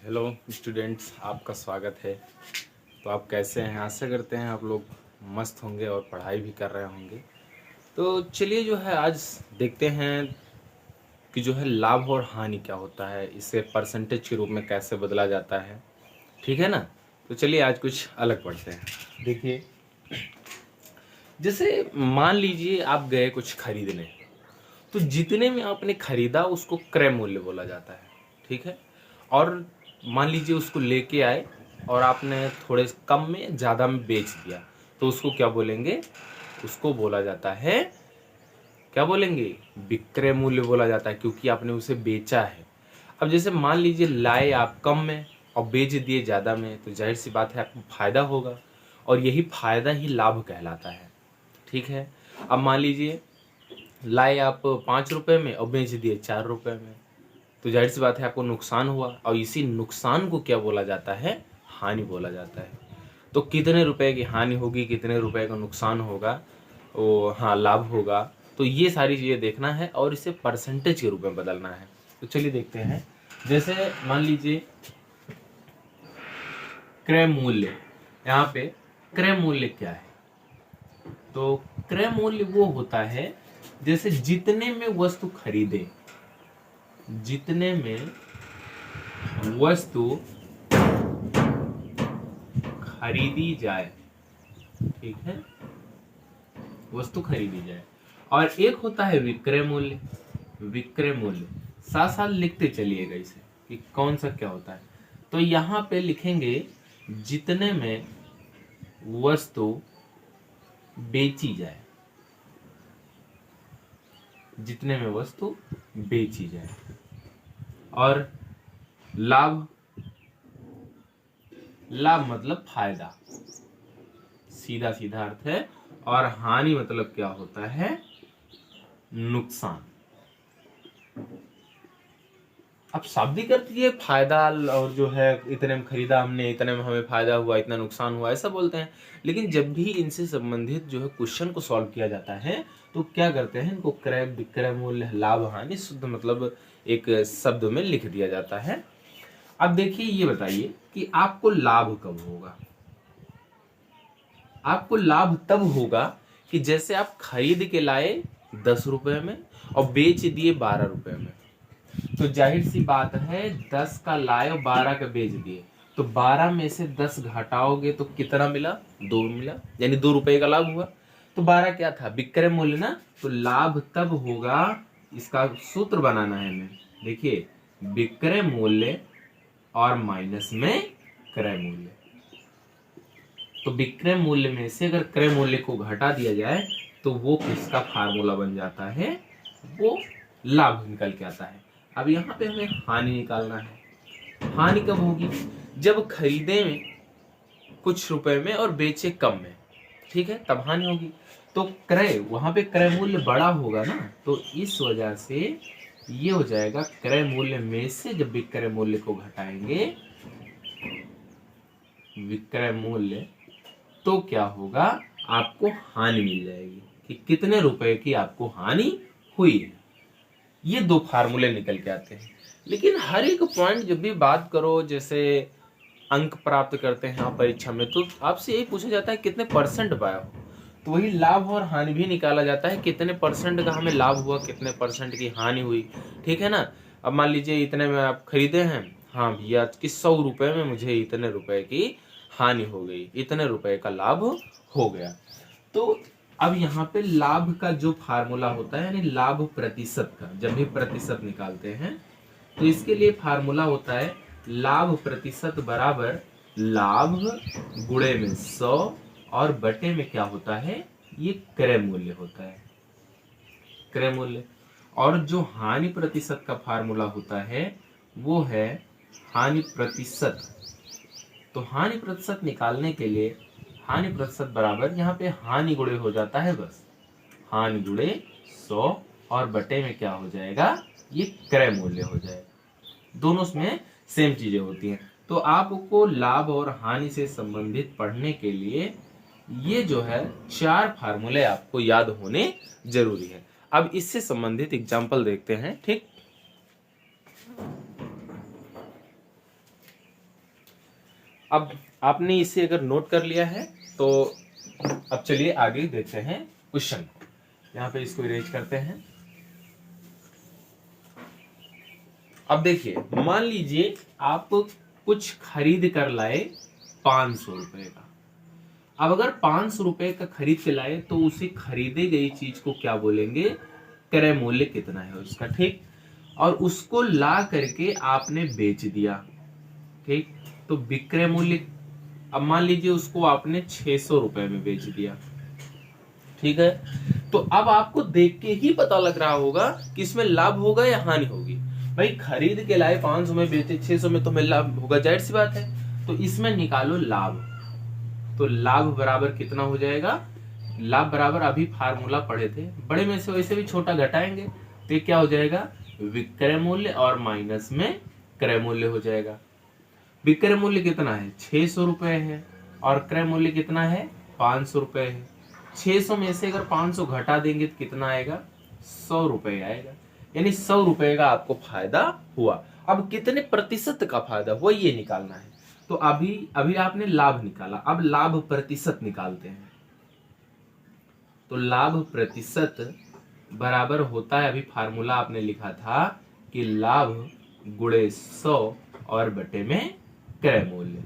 Hello students, आपका स्वागत है। तो आप कैसे हैं? आशा करते हैं आप लोग मस्त होंगे और पढ़ाई भी कर रहे होंगे। तो चलिए जो है आज देखते हैं कि जो है लाभ और हानि क्या होता है, इसे परसेंटेज के रूप में कैसे बदला जाता है। ठीक है ना? तो चलिए आज कुछ अलग पढ़ते हैं। देखिए, जैसे मान लीजिए आप गए कुछ खरीदने, तो जितने में आपने खरीदा उसको क्रय मूल्य बोला जाता है। ठीक है? और मान लीजिए उसको लेके आए और आपने थोड़े कम में ज़्यादा में बेच दिया, तो उसको क्या बोलेंगे? उसको बोला जाता है, क्या बोलेंगे? विक्रय मूल्य बोला जाता है, क्योंकि आपने उसे बेचा है। अब जैसे मान लीजिए लाए आप कम में और बेच दिए ज़्यादा में, तो जाहिर सी बात है आपको फायदा होगा, और यही फायदा ही लाभ कहलाता है। ठीक है? अब मान लीजिए लाए आप 5 रुपए में और बेच दिए 4 रुपए में, तो जाहिर सी बात है आपको नुकसान हुआ, और इसी नुकसान को क्या बोला जाता है? हानि बोला जाता है। तो कितने रुपए की हानि होगी, कितने रुपए का नुकसान होगा, वो हाँ लाभ होगा, तो ये सारी चीज़ें देखना है और इसे परसेंटेज के रूप में बदलना है। तो चलिए देखते हैं। जैसे मान लीजिए क्रय मूल्य, यहाँ पे क्रय मूल्य क्या है? तो क्रय मूल्य वो होता है जैसे जितने में वस्तु खरीदे, जितने में वस्तु खरीदी जाए, ठीक है, वस्तु खरीदी जाए। और एक होता है विक्रय मूल्य। विक्रय मूल्य साथ साथ लिखते चलिएगा इसे कि कौन सा क्या होता है। तो यहां पे लिखेंगे जितने में वस्तु बेची जाए, जितने में वस्तु बेची जाए। और लाभ, लाभ मतलब फायदा, सीधा सीधा अर्थ है। और हानि मतलब क्या होता है? नुकसान। अब शाब्दिक अर्थ ये फायदा, और जो है इतने में खरीदा हमने, इतने में हमें फायदा हुआ, इतना नुकसान हुआ, ऐसा बोलते हैं। लेकिन जब भी इनसे संबंधित जो है क्वेश्चन को सॉल्व किया जाता है, तो क्या करते हैं, इनको क्रय विक्रय मूल्य लाभ हानि शुद्ध मतलब एक शब्द में लिख दिया जाता है। अब देखिए, ये बताइए कि आपको लाभ कब होगा? आपको लाभ तब होगा कि जैसे आप खरीद के लाए 10 रुपए में और बेच दिए 12 रुपए में। तो जाहिर सी बात है 10 का लाए और 12 का बेच दिए, तो 12 में से 10 घटाओगे तो कितना मिला? 2 मिला, यानी 2 रुपए का लाभ हुआ। तो 12 क्या था? विक्रय मूल्य ना। तो लाभ तब होगा, इसका सूत्र बनाना है हमें। देखिए, विक्रय मूल्य और माइनस में क्रय मूल्य। तो विक्रय मूल्य में से अगर क्रय मूल्य को घटा दिया जाए तो वो किसका फार्मूला बन जाता है? वो लाभ निकल के आता है। अब यहाँ पे हमें हानि निकालना है। हानि कब होगी? जब खरीदे में कुछ रुपए में और बेचे कम में, ठीक है, तब हानि होगी। तो क्रय, वहां पे क्रय मूल्य बड़ा होगा ना, तो इस वजह से ये हो जाएगा क्रय मूल्य में से जब विक्रय मूल्य को घटाएंगे, विक्रय मूल्य, तो क्या होगा? आपको हानि मिल जाएगी कि कितने रुपए की आपको हानि हुई है। ये दो फार्मूले निकल के आते हैं। लेकिन हर एक पॉइंट जब भी बात करो, जैसे अंक प्राप्त करते हैं आप परीक्षा में, तो आपसे यही पूछा जाता है कितने परसेंट पाया हो। तो वही लाभ और हानि भी निकाला जाता है, कितने परसेंट का हमें लाभ हुआ, कितने परसेंट की हानि हुई। ठीक है ना? अब मान लीजिए इतने में आप खरीदे हैं, हाँ भैया कि 100 रुपए में मुझे इतने रुपए की हानि हो गई, इतने रुपए का लाभ हो गया। तो अब यहाँ पे लाभ का जो फार्मूला होता है, यानी लाभ प्रतिशत का, जब भी प्रतिशत निकालते हैं तो इसके लिए फार्मूला होता है लाभ प्रतिशत बराबर लाभ गुणे में 100 और बटे में क्या होता है? ये क्रय मूल्य होता है, क्रय मूल्य। और जो हानि प्रतिशत का फार्मूला होता है वो है हानि प्रतिशत। तो हानि प्रतिशत निकालने के लिए हानि प्रतिशत बराबर, यहाँ पे हानि गुणे हो जाता है, बस हानि गुणे 100 और बटे में क्या हो जाएगा? ये क्रय मूल्य हो जाएगा। दोनों में सेम चीजें होती हैं। तो आपको लाभ और हानि से संबंधित पढ़ने के लिए ये जो है 4 फार्मूले आपको याद होने जरूरी है। अब इससे संबंधित एग्जाम्पल देखते हैं। ठीक, अब आपने इसे अगर नोट कर लिया है तो अब चलिए आगे देखते हैं क्वेश्चन को। यहाँ पे इसको इरेज करते हैं। अब देखिए, मान लीजिए आप कुछ खरीद कर लाए 500 रुपए का। अब अगर 500 रुपए का खरीद के लाए तो उसे खरीदे गई चीज को क्या बोलेंगे, क्रय मूल्य कितना है उसका, ठीक। और उसको ला करके आपने बेच दिया, ठीक, तो विक्रय मूल्य, अब मान लीजिए उसको आपने 600 रुपए में बेच दिया, ठीक है। तो अब आपको देख के ही पता लग रहा होगा कि इसमें लाभ होगा या हानि होगी। भाई खरीद के लाए 500 में, बेचे 600 में, तो हमें लाभ होगा, जाहिर सी बात है। तो इसमें निकालो लाभ। तो लाभ बराबर कितना हो जाएगा, लाभ बराबर, अभी फार्मूला पढ़े थे, बड़े में से वैसे भी छोटा घटाएंगे तो ये क्या हो जाएगा, विक्रय मूल्य और माइनस में क्रय मूल्य हो जाएगा। विक्रय मूल्य कितना है, 600 रुपए है, और क्रय मूल्य कितना है, 500 रुपए है। 600 में से अगर 500 घटा देंगे तो कितना आएगा, 100 रुपए आएगा। यानी 100 रुपए का आपको फायदा हुआ। अब कितने प्रतिशत का फायदा हुआ ये निकालना है। तो अभी अभी आपने लाभ निकाला, अब लाभ प्रतिशत निकालते हैं। तो लाभ प्रतिशत बराबर होता है, अभी फार्मूला आपने लिखा था कि लाभ गुणे 100 और बटे में क्रय मूल्य।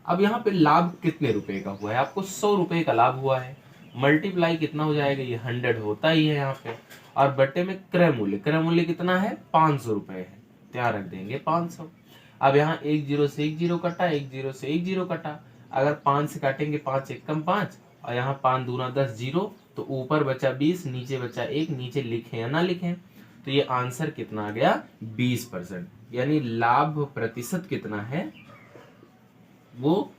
अब यहाँ पे लाभ कितने रुपए का हुआ है, आपको 100 रुपए का लाभ हुआ है, मल्टीप्लाई कितना हो जाएगा, ये 100 होता ही है यहाँ पे, और बटे में क्रय मूल्य, क्रय मूल्य कितना है, 500 रुपए है, तो यहाँ रख देंगे 500। अब यहाँ एक जीरो से एक जीरो कटा, एक जीरो से एक जीरो कटा, अगर 5 से काटेंगे 5 एक कम 5, और यहाँ 5 दूना 10 जीरो, तो ऊपर बचा 20, नीचे बचा 1, नीचे लिखें या ना लिखें, तो ये आंसर कितना आ गया, 20%। यानी लाभ प्रतिशत कितना है, वो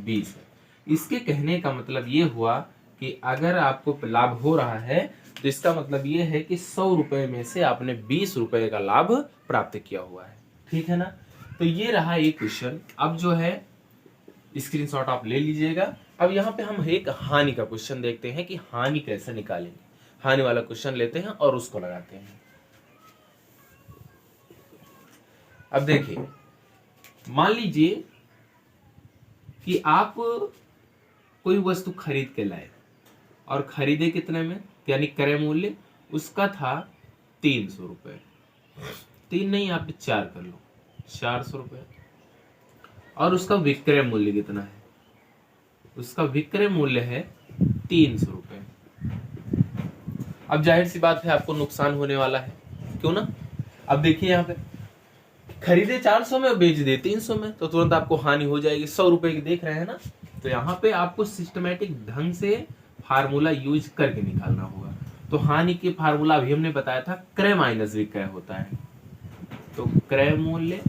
20 है। इसके कहने का मतलब ये हुआ कि अगर आपको लाभ हो रहा है तो इसका मतलब ये है कि 100 रुपए में से आपने 20 रुपए का लाभ प्राप्त किया हुआ है, ठीक है ना। तो ये रहा एक क्वेश्चन। अब जो है स्क्रीनशॉट आप ले लीजिएगा। अब यहाँ पे हम एक हानि का क्वेश्चन देखते हैं कि हानि कैसे निकालेंगे। हानि वाला क्वेश्चन लेते हैं और उसको लगाते हैं। अब देखिए, मान लीजिए कि आप कोई वस्तु खरीद के लाए और खरीदे कितने में, यानी क्रय मूल्य उसका था 300 रुपए, 3 नहीं आप 4 कर लो, 400 रुपए, और उसका विक्रय मूल्य कितना है, उसका विक्रय मूल्य है 300 रुपए। अब जाहिर सी बात है आपको नुकसान होने वाला है, क्यों ना। अब देखिए यहाँ पे खरीदे 400 में, बेच दे 300 में, तो तुरंत आपको हानि हो जाएगी। 100 रुपए की देख रहे हैं ना। तो यहाँ पे आपको सिस्टमेटिक ढंग से फार्मूला यूज करके निकालना होगा। तो हानि की फार्मूला अभी हमने बताया था, क्रय माइनस विक्रय होता है। तो क्रय मूल्य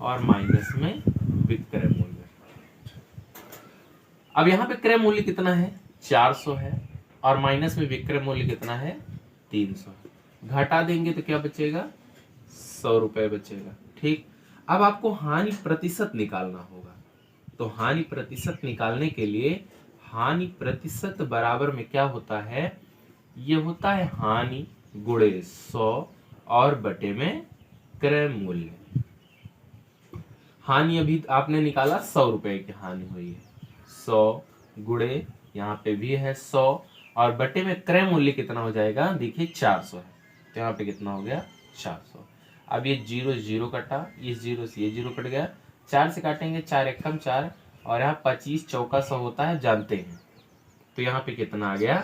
और माइनस में विक्रय मूल्य। अब यहाँ पे क्रय मूल्य कितना है, 400 है, और माइनस में विक्रय मूल्य कितना है, 300 है। घटा देंगे तो क्या बचेगा, 100 रुपए बचेगा, ठीक। अब आपको हानि प्रतिशत निकालना होगा। तो हानि प्रतिशत निकालने के लिए हानि प्रतिशत बराबर में क्या होता है, ये होता है हानि गुणे 100 और बटे में क्रय मूल्य। हानि अभी आपने निकाला 100 रुपए की हानि हुई है, 100 गुणे यहाँ पे भी है 100 और बटे में क्रय मूल्य कितना हो जाएगा, देखिए 400 है, तो यहाँ पे कितना हो गया, 400। अब ये जीरो जीरो कटा, इस जीरो से ये जीरो कट गया, 4 से काटेंगे 4 एक कम 4, और यहाँ 25 चौका 100 होता है, जानते हैं। तो यहाँ पे कितना आ गया,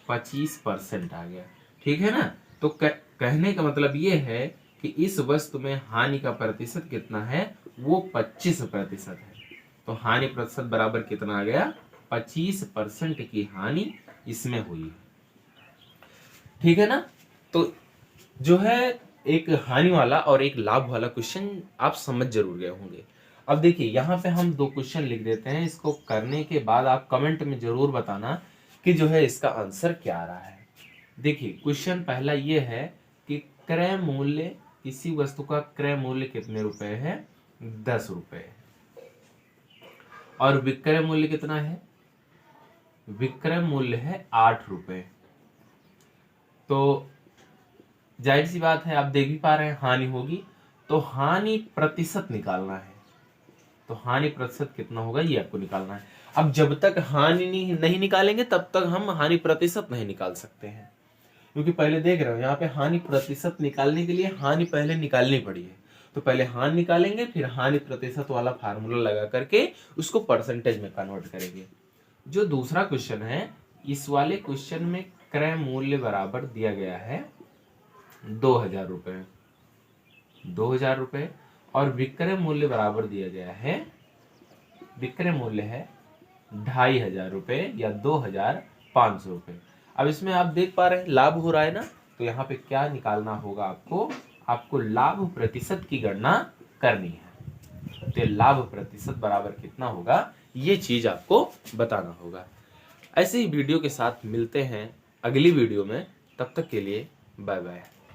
25% आ गया, ठीक है ना। तो कहने का मतलब ये है कि इस वस्तु में हानि का प्रतिशत कितना है, वो 25% है। तो हानि प्रतिशत बराबर कितना आ गया, 25% की हानि इसमें हुई है, ठीक है ना। तो जो है एक हानि वाला और एक लाभ वाला क्वेश्चन आप समझ जरूर गए होंगे। अब देखिए यहाँ पे हम 2 क्वेश्चन लिख देते हैं। इसको करने के बाद आप कमेंट में जरूर बताना कि जो है इसका आंसर क्या आ रहा है। देखिए क्वेश्चन पहला ये है कि क्रय मूल्य, किसी वस्तु का क्रय मूल्य कितने रुपए है, 10 रुपए, और विक्रय मूल्य कितना है, विक्रय मूल्य है 8 रुपए। तो जाहिर सी बात है आप देख भी पा रहे हैं हानि होगी, तो हानि प्रतिशत निकालना है। तो हानि प्रतिशत कितना होगा ये आपको निकालना है। अब जब तक हानि नहीं निकालेंगे तब तक हम हानि प्रतिशत नहीं निकाल सकते हैं, क्योंकि पहले देख रहे हो यहाँ पे हानि प्रतिशत निकालने के लिए हानि पहले निकालनी पड़ी है। तो पहले हानि निकालेंगे, फिर हानि प्रतिशत वाला फार्मूला लगा करके उसको परसेंटेज में कन्वर्ट करेंगे। जो दूसरा क्वेश्चन है, इस वाले क्वेश्चन में क्रय मूल्य बराबर दिया गया है 2000 रुपए, 2000 रुपए, और विक्रय मूल्य बराबर दिया गया है, विक्रय मूल्य है 2500 रुपए या 2500 रुपए। अब इसमें आप देख पा रहे हैं लाभ हो रहा है ना, तो यहाँ पे क्या निकालना होगा आपको लाभ प्रतिशत की गणना करनी है। तो लाभ प्रतिशत बराबर कितना होगा ये चीज आपको बताना होगा। ऐसे ही वीडियो के साथ मिलते हैं अगली वीडियो में, तब तक के लिए बाय बाय।